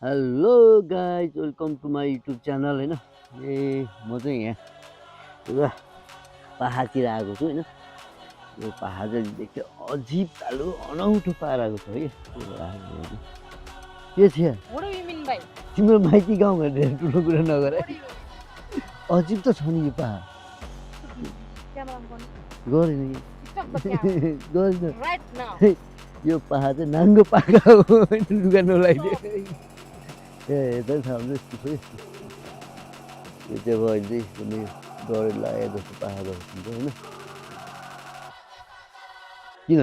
hello guys welcome to my YouTube channel होइन म चाहिँ यहाँ पुरा पाहाडतिर आएको छु होइन यो पाहाड चाहिँ देख्यो अजिब खालको अनौठो पाहाड आएको छ है के छ तिम्रो माइती गाउँ भनेर ठुलो कुरा नगर अजिब त छ नि यो पाहाड गरेन गरेन यो पाहाड चाहिँ नाङ्गो पाका हो होइन लुगा नलाइदियो यता छ यस्तो खोइ यो चाहिँ अब अहिले कुनै डर लागेको जस्तो पाहाडहरू हुन्छ होइन किन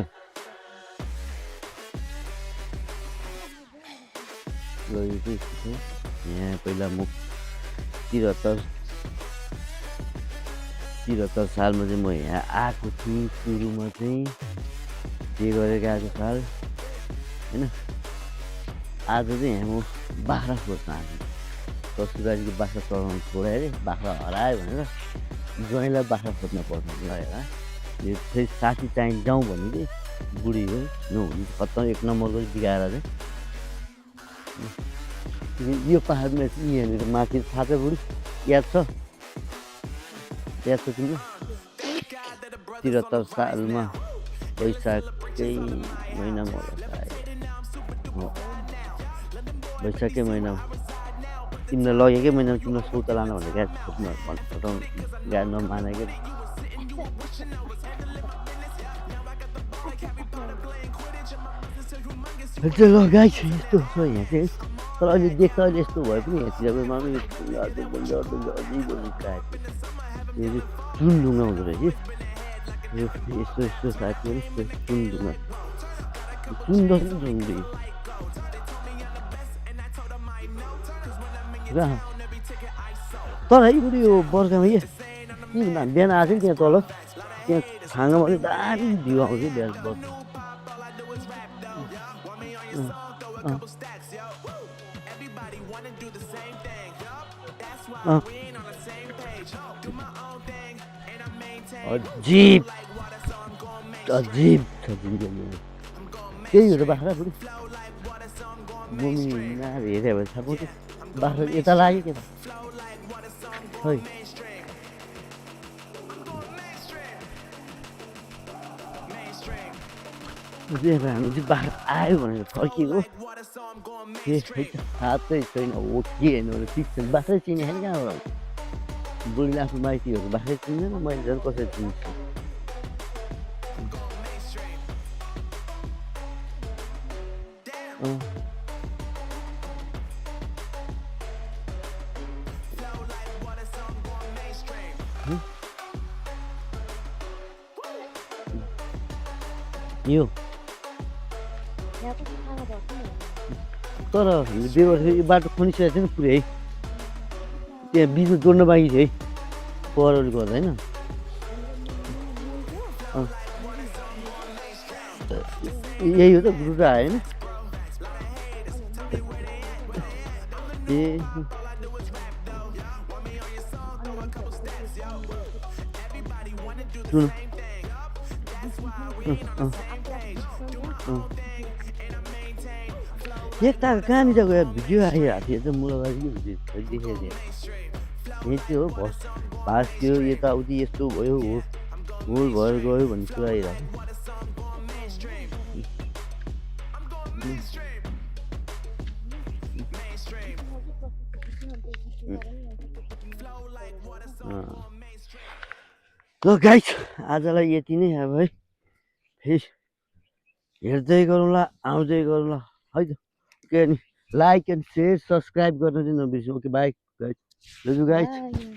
ल यो चाहिँ यस्तो छ यहाँ पहिला म 73 सालमा चाहिँ म यहाँ आएको छु सुरुमा चाहिँ के गरेर आएको साल होइन आज चाहिँ यहाँ म बाख्रा खोज्न आएको ससुरालीको बाख्रा चढाउनु छोड्यो अरे बाख्रा हरायो भनेर ज्वाइँलाई बाख्रा खोज्न पर्छ लगेर यो चाहिँ साथी चाहिँ जाउँ भने चाहिँ बुढी हो नहुने खत्तम एक नम्बरको बिगाएर चाहिँ यो पाहाडमा यहाँनिर माथि थाहा छ बुढी याद छ तिम्रो 73 सालमा वैशाखकै महिनामा होला सायद वैशाखकै महिनामा तिमीलाई लगेकै महिनामा तिमीलाई सौता लानु भने गाडी खोज्नु फटाउनु गाडी नमानेकै ल गाई छ यस्तो छ यहाँ चाहिँ तर अहिले देख्दा अहिले यस्तो भए पनि यहाँतिर मानु यो चुन ढुङ्गा हुँदो रहेछ यो यस्तो यस्तो साथी चुन ढुङ्गा चुन जस्तो झुन्डी तर है बरु यो बर्खामा के भन्दा बिहान आएको नि त्यहाँ तल त्यहाँ छाँगामा चाहिँ दामी भ्यू आउँछ बिहान बर्खा अजिब अजिब छ जिन्दगी त्यही हो त बाख्रा बुढी मम्मी हेऱ्यो भने थाहा पाउँछ बाख्रा यता लाग्यो के त खै हामी चाहिँ बाख्रा आयो भनेर फर्किएको थाहै छैन हो के हेर्नु भने ठिक छैन बाख्रै चिने छैन कहाँबाट बुढीले आफ्नो माइतीहरू बाख्रै चिन्दैन मैले झन् कसरी चिन्छु यो तर यो बाटो खनिसकेको छैन पुरै है त्यहाँ बिचमा जोड्न बाँकी छ है पहरले गर्दा होइन यही हो त ग्रुटा आयो होइन ए सुन एकताको कहाँनिर गयो भिडियो आइरहेको थियो त मुलाबारी भिडियो देखेको थिएँ यही चाहिँ हो भाँच्यो यताउति यस्तो भयो होल भएर गयो भन्ने कुरा आइरहेको ल गाइस आजलाई यति नै अब है फेरि हेर्दै गरौँला आउँदै गरौँला है त के नि लाइक एन्ड सेयर सब्सक्राइब गर्न चाहिँ नबिर्सौँ okay bye guys love you guys